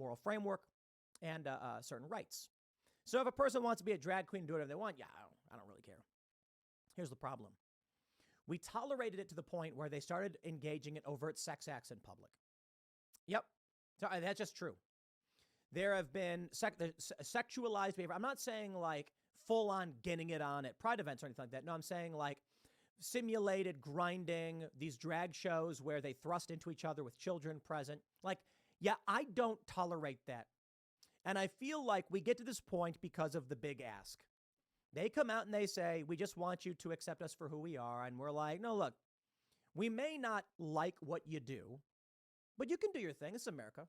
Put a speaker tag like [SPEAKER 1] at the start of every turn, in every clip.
[SPEAKER 1] moral framework and certain rights. So if a person wants to be a drag queen and do whatever they want, yeah, I don't really care. Here's the problem. We tolerated it to the point where they started engaging in overt sex acts in public. Yep. So that's just true. There have been sexualized behavior. I'm not saying like full on getting it on at pride events or anything like that. No, I'm saying like simulated grinding, these drag shows where they thrust into each other with children present. Like, yeah, I don't tolerate that. And I feel like we get to this point because of the big ask. They come out and they say, we just want you to accept us for who we are. And we're like, no, look, we may not like what you do, but you can do your thing. It's America.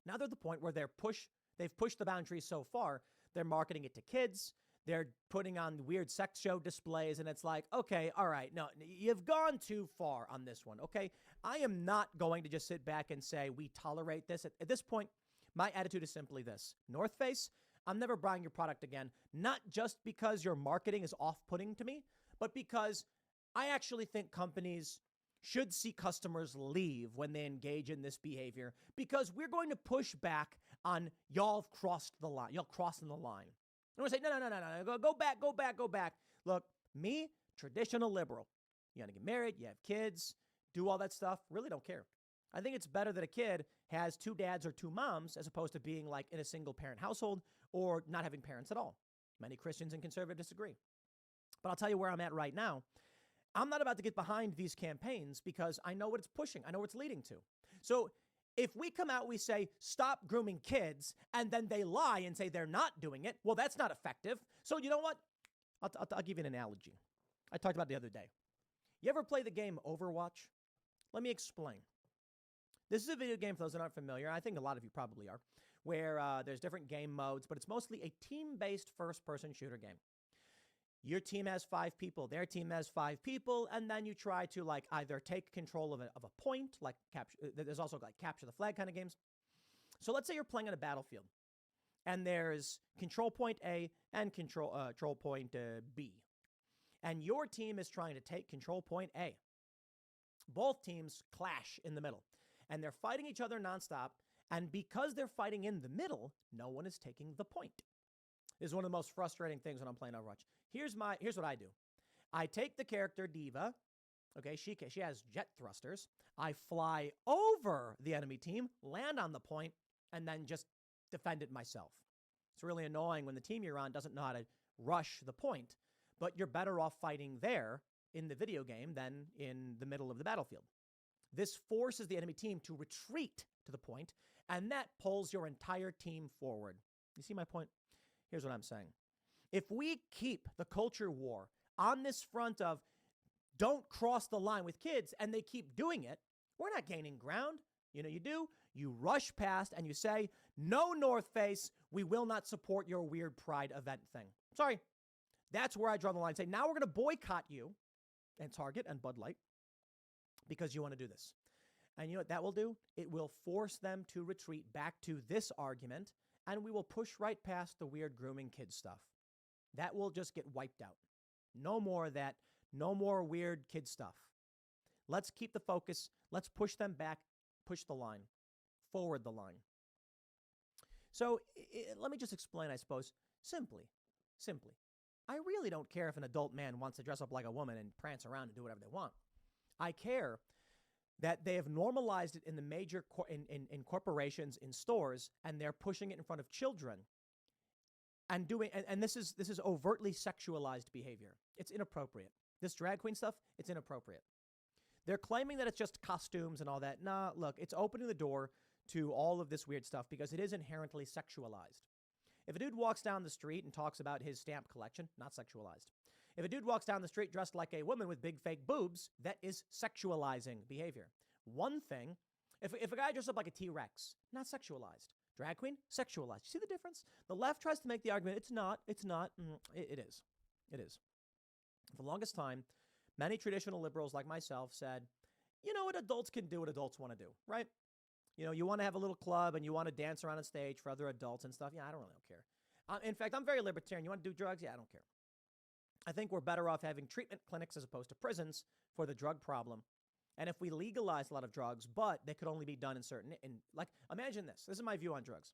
[SPEAKER 1] Now they're at the point where they've pushed the boundaries so far. They're marketing it to kids. They're putting on weird sex show displays. And it's like, okay, all right. No, you've gone too far on this one. Okay. I am not going to just sit back and say we tolerate this. At this point, my attitude is simply this. North Face, I'm never buying your product again, not just because your marketing is off-putting to me, but because I actually think companies should see customers leave when they engage in this behavior, because we're going to push back on y'all have crossed the line. Y'all crossing the line. And we say, no, go back. Look, me, traditional liberal. You want to get married, you have kids, do all that stuff. Really don't care. I think it's better that a kid has two dads or two moms as opposed to being like in a single parent household or not having parents at all. Many Christians and conservatives disagree. But I'll tell you where I'm at right now. I'm not about to get behind these campaigns because I know what it's pushing. I know what it's leading to. So if we come out, we say, stop grooming kids, and then they lie and say they're not doing it, well, that's not effective. So you know what? I'll give you an analogy. I talked about it the other day. You ever play the game Overwatch? Let me explain. This is a video game for those that aren't familiar. I think a lot of you probably are, where there's different game modes, but it's mostly a team-based first-person shooter game. Your team has 5 people, their team has 5 people, and then you try to like either take control of a point, like capture. There's also like capture the flag kind of games. So let's say you're playing on a battlefield, and there's control point A and control point B, and your team is trying to take control point A. Both teams clash in the middle. And they're fighting each other nonstop. And because they're fighting in the middle, no one is taking the point. This is one of the most frustrating things when I'm playing Overwatch. Here's what I do. I take the character D.Va. Okay, she has jet thrusters. I fly over the enemy team, land on the point, and then just defend it myself. It's really annoying when the team you're on doesn't know how to rush the point, but you're better off fighting there in the video game than in the middle of the battlefield. This forces the enemy team to retreat to the point, and that pulls your entire team forward. You see my point? Here's what I'm saying. If we keep the culture war on this front of don't cross the line with kids, and they keep doing it, we're not gaining ground. You know, you do. You rush past and you say, no, North Face, we will not support your weird pride event thing. Sorry. That's where I draw the line. Say, now we're going to boycott you and Target and Bud Light, because you want to do this. And you know what that will do? It will force them to retreat back to this argument, and we will push right past the weird grooming kids stuff. That will just get wiped out. No more of that. No more weird kid stuff. Let's keep the focus. Let's push them back, push the line, forward the line. So let me just explain, I suppose, simply. I really don't care if an adult man wants to dress up like a woman and prance around and do whatever they want. I care that they have normalized it in the major in corporations, in stores, and they're pushing it in front of children and doing and this is overtly sexualized behavior. It's inappropriate. This drag queen stuff, it's inappropriate. They're claiming that it's just costumes and all that. Nah, look, it's opening the door to all of this weird stuff because it is inherently sexualized. If a dude walks down the street and talks about his stamp collection, not sexualized. If a dude walks down the street dressed like a woman with big fake boobs, that is sexualizing behavior. One thing, if a guy dresses up like a T-Rex, not sexualized. Drag queen, sexualized. You see the difference? The left tries to make the argument, it's not. It is. For the longest time, many traditional liberals like myself said, you know what, adults can do what adults want to do, right? You know, you want to have a little club and you want to dance around on stage for other adults and stuff. Yeah, I don't really care. In fact, I'm very libertarian. You want to do drugs? Yeah, I don't care. I think we're better off having treatment clinics as opposed to prisons for the drug problem. And if we legalize a lot of drugs, but they could only be done in certain, like, imagine this. This is my view on drugs.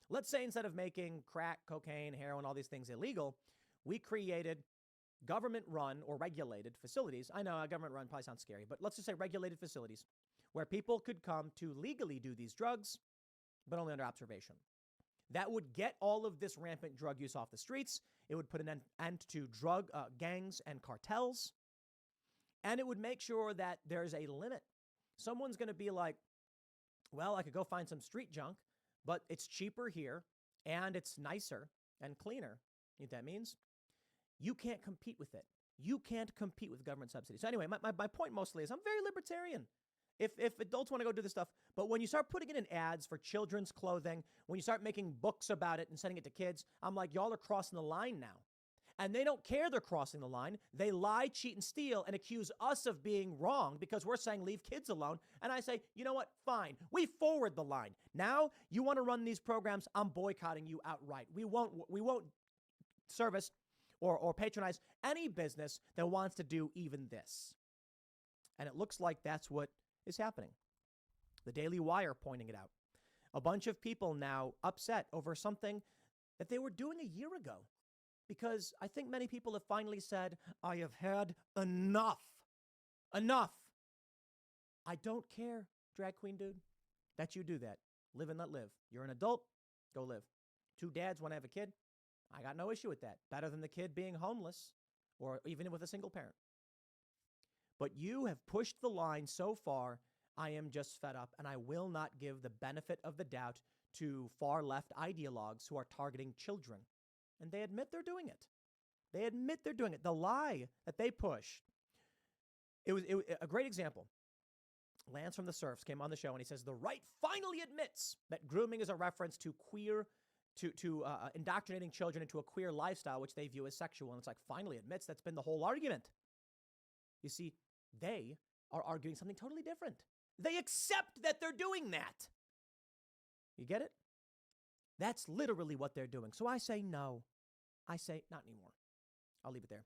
[SPEAKER 1] Let's say instead of making crack, cocaine, heroin, all these things illegal, we created government-run or regulated facilities. I know government-run probably sounds scary, but let's just say regulated facilities where people could come to legally do these drugs, but only under observation. That would get all of this rampant drug use off the streets. It would put an end to drug gangs and cartels. And it would make sure that there's a limit. Someone's going to be like, well, I could go find some street junk, but it's cheaper here and it's nicer and cleaner. You know what that means? You can't compete with it. You can't compete with government subsidies. So anyway, my point mostly is I'm very libertarian. If adults want to go do this stuff, but when you start putting it in ads for children's clothing, when you start making books about it and sending it to kids, I'm like, y'all are crossing the line now. And they don't care they're crossing the line. They lie, cheat, and steal and accuse us of being wrong because we're saying leave kids alone. And I say, you know what? Fine. We forward the line. Now you want to run these programs, I'm boycotting you outright. We won't service or patronize any business that wants to do even this. And it looks like that's what is happening. The Daily Wire pointing it out. A bunch of people now upset over something that they were doing a year ago. Because I think many people have finally said, I have had enough. Enough. I don't care, drag queen dude, that you do that. Live and let live. You're an adult, go live. Two dads want to have a kid. I got no issue with that. Better than the kid being homeless or even with a single parent. But you have pushed the line so far, I am just fed up, and I will not give the benefit of the doubt to far-left ideologues who are targeting children. And they admit they're doing it. They admit they're doing it. The lie that they push. It was a great example. Lance from the Surfs came on the show, and he says, the right finally admits that grooming is a reference to indoctrinating children into a queer lifestyle, which they view as sexual. And it's like, finally admits, that's been the whole argument. You see, they are arguing something totally different. They accept that they're doing that. You get it? That's literally what they're doing. So I say no. I say not anymore. I'll leave it there.